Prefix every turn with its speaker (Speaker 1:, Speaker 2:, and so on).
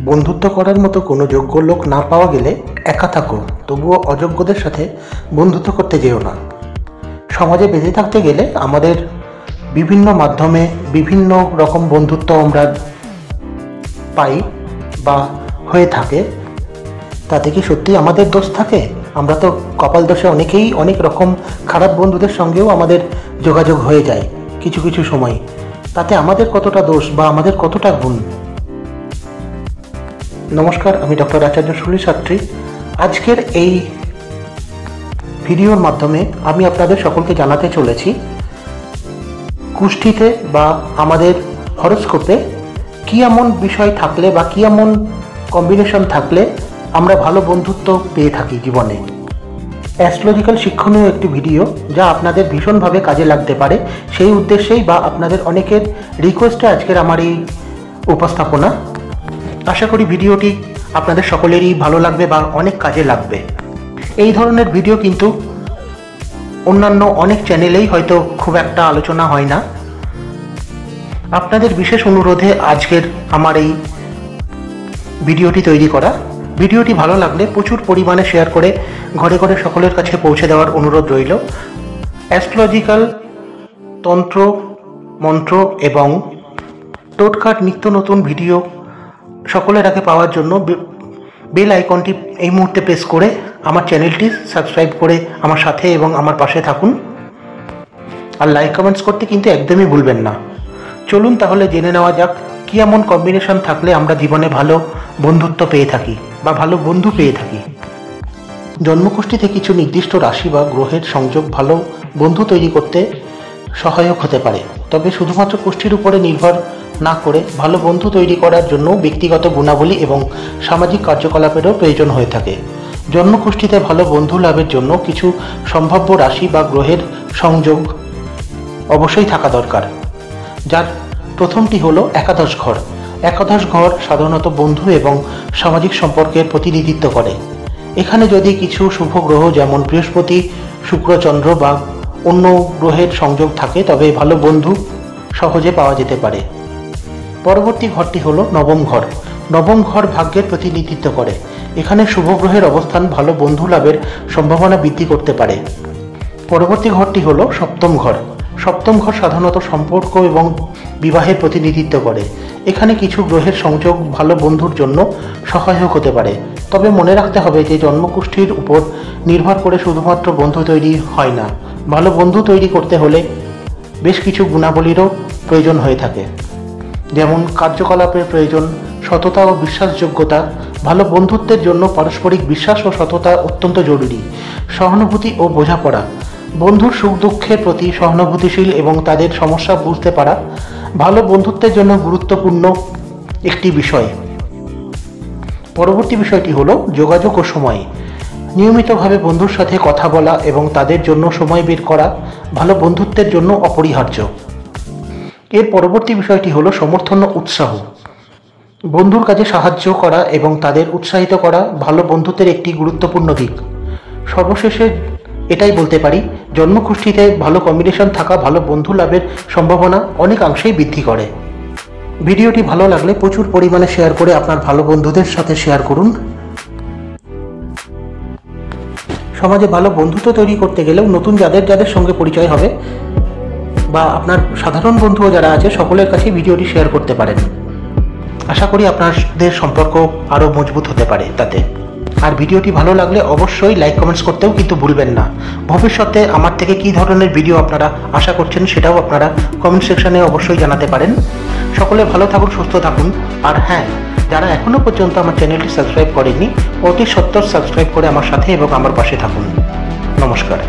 Speaker 1: বন্ধুত্ব করার মতো কোনো যোগ্য লোক না পাওয়া গেলে একা থাকো, তবুও অযোগ্যদের সাথে বন্ধুত্ব করতে যেও না। সমাজে বেঁচে থাকতে গেলে আমাদের বিভিন্ন মাধ্যমে বিভিন্ন রকম বন্ধুত্ব আমরা পাই বা হয়ে থাকে। তাতে কি সত্যি আমাদের দোষ থাকে? আমরা তো কপাল দোষে অনেকেই অনেক রকম খারাপ বন্ধুদের সঙ্গেও আমাদের যোগাযোগ হয়ে যায় কিছু কিছু সময়। তাতে আমাদের কতটা দোষ বা আমাদের কতটা গুণ? নমস্কার, আমি ডক্টর আচার্য সুলি শাস্ত্রী। আজকের এই ভিডিওর মাধ্যমে আমি আপনাদের সকলকে জানাতে চলেছি কুষ্ঠিতে বা আমাদের হরোস্কোপে কী এমন বিষয় থাকলে বা কী এমন কম্বিনেশন থাকলে আমরা ভালো বন্ধুত্ব পেয়ে থাকি জীবনে। অ্যাস্ট্রোলজিক্যাল শিক্ষণীয় একটি ভিডিও, যা আপনাদের ভীষণভাবে কাজে লাগতে পারে, সেই উদ্দেশ্যেই বা আপনাদের অনেকের রিকোয়েস্টে আজকের আমার এই উপস্থাপনা। আশা করি ভিডিওটি আপনাদের সকলেরই ভালো লাগবে বা অনেক কাজে লাগবে। এই ধরনের ভিডিও কিন্তু অন্যান্য অনেক চ্যানেলেই হয়তো খুব একটা আলোচনা হয় না। আপনাদের বিশেষ অনুরোধে আজকের আমার এই ভিডিওটি তৈরি করা। ভিডিওটি ভালো লাগলে প্রচুর পরিমাণে শেয়ার করে ঘরে ঘরে সকলের কাছে পৌঁছে দেওয়ার অনুরোধ রইল। অ্যাস্ট্রোলজিক্যাল, তন্ত্র, মন্ত্র এবং টোটকার নিত্য নতুন ভিডিও সকলের আগে পাওয়ার জন্য বেল আইকনটি এই মুহূর্তে প্রেস করে আমার চ্যানেলটি সাবস্ক্রাইব করে আমার সাথে এবং আমার পাশে থাকুন। আর লাইক কমেন্টস করতে কিন্তু একদমই ভুলবেন না। চলুন তাহলে জেনে নেওয়া যাক কী এমন কম্বিনেশন থাকলে আমরা জীবনে ভালো বন্ধুত্ব পেয়ে থাকি বা ভালো বন্ধু পেয়ে থাকি। জন্মকুষ্ঠিতে কিছু নির্দিষ্ট রাশি বা গ্রহের সংযোগ ভালো বন্ধু তৈরি করতে সহায়ক হতে পারে, তবে শুধুমাত্র কুষ্ঠির উপরে নির্ভর না করে ভালো বন্ধু তৈরি করার জন্য ব্যক্তিগত গুণাবলী এবং সামাজিক কার্যকলাপেরও প্রয়োজন হয়ে থাকে। জন্মকুষ্ঠিতে ভালো বন্ধু লাভের জন্য কিছু সম্ভাব্য রাশি বা গ্রহের সংযোগ অবশ্যই থাকা দরকার, যার প্রথমটি হলো একাদশ ঘর। একাদশ ঘর সাধারণত বন্ধু এবং সামাজিক সম্পর্কের প্রতিনিধিত্ব করে। এখানে যদি কিছু শুভ গ্রহ যেমন বৃহস্পতি, শুক্র, চন্দ্র বা অন্য গ্রহের সংযোগ থাকে, তবে ভালো বন্ধু সহজে পাওয়া যেতে পারে। পরবর্তী ঘরটি হলো নবম ঘর। নবম ঘর ভাগ্যের প্রতিনিধিত্ব করে। এখানে শুভ গ্রহের অবস্থান ভালো বন্ধু লাভের সম্ভাবনা বৃদ্ধি করতে পারে। পরবর্তী ঘরটি হলো সপ্তম ঘর। সপ্তম ঘর সাধারণত সম্পর্ক এবং বিবাহের প্রতিনিধিত্ব করে। এখানে কিছু গ্রহের সংযোগ ভালো বন্ধুর জন্য সহায়ক হতে পারে, তবে মনে রাখতে হবে যে জন্মকুষ্ঠির উপর নির্ভর করে শুধুমাত্র বন্ধু তৈরি হয় না। ভালো বন্ধু তৈরি করতে হলে বেশ কিছু গুণাবলীরও প্রয়োজন হয়ে থাকে, যেমন কার্যকলাপের প্রয়োজন, সততা ও বিশ্বাসযোগ্যতা। ভালো বন্ধুত্বের জন্য পারস্পরিক বিশ্বাস ও সততা অত্যন্ত জরুরি। সহানুভূতি ও বোঝাপড়া। বন্ধুর সুখ দুঃখের প্রতি সহানুভূতিশীল এবং তাদের সমস্যা বুঝতে পারা ভালো বন্ধুত্বের জন্য গুরুত্বপূর্ণ একটি বিষয়। পরবর্তী বিষয়টি হলো যোগাযোগ ও সময়। নিয়মিতভাবে বন্ধুর সাথে কথা বলা এবং তাদের জন্য সময় বের করা ভালো বন্ধুত্বের জন্য অপরিহার্য। এর পরবর্তী বিষয়টি হলো সমর্থন ও উৎসাহ। বন্ধুর কাজে সাহায্য করা এবং তাদের উৎসাহিত করা ভালো বন্ধুত্বের একটি গুরুত্বপূর্ণ দিক। সর্বশেষে এটাই বলতে পারি, জন্মকুষ্ঠিতে ভালো কম্বিনেশন থাকা ভালো বন্ধু লাভের সম্ভাবনা অনেকাংশেই বৃদ্ধি করে। ভিডিওটি ভালো লাগলে প্রচুর পরিমাণে শেয়ার করে আপনার ভালো বন্ধুদের সাথে শেয়ার করুন। সমাজে ভালো বন্ধুত্ব তৈরি করতে গেলেও নতুন যাদের সঙ্গে পরিচয় হবে বা আপনার সাধারণ বন্ধুও যারা আছে, সকলের কাছে ভিডিওটি শেয়ার করতে পারেন। আশা করি আপনাদের সম্পর্ক আরও মজবুত হতে পারে তাতে। আর ভিডিওটি ভালো লাগলে অবশ্যই লাইক কমেন্টস করতেও কিন্তু ভুলবেন না। ভবিষ্যতে আমার থেকে কী ধরনের ভিডিও আপনারা আশা করছেন সেটাও আপনারা কমেন্ট সেকশনে অবশ্যই জানাতে পারেন। সকলে ভালো থাকুন, সুস্থ থাকুন। আর হ্যাঁ, যারা এখনও পর্যন্ত আমার চ্যানেলটি সাবস্ক্রাইব করেননি, অতি সত্বর সাবস্ক্রাইব করে আমার সাথে এবং আমার পাশে থাকুন। নমস্কার।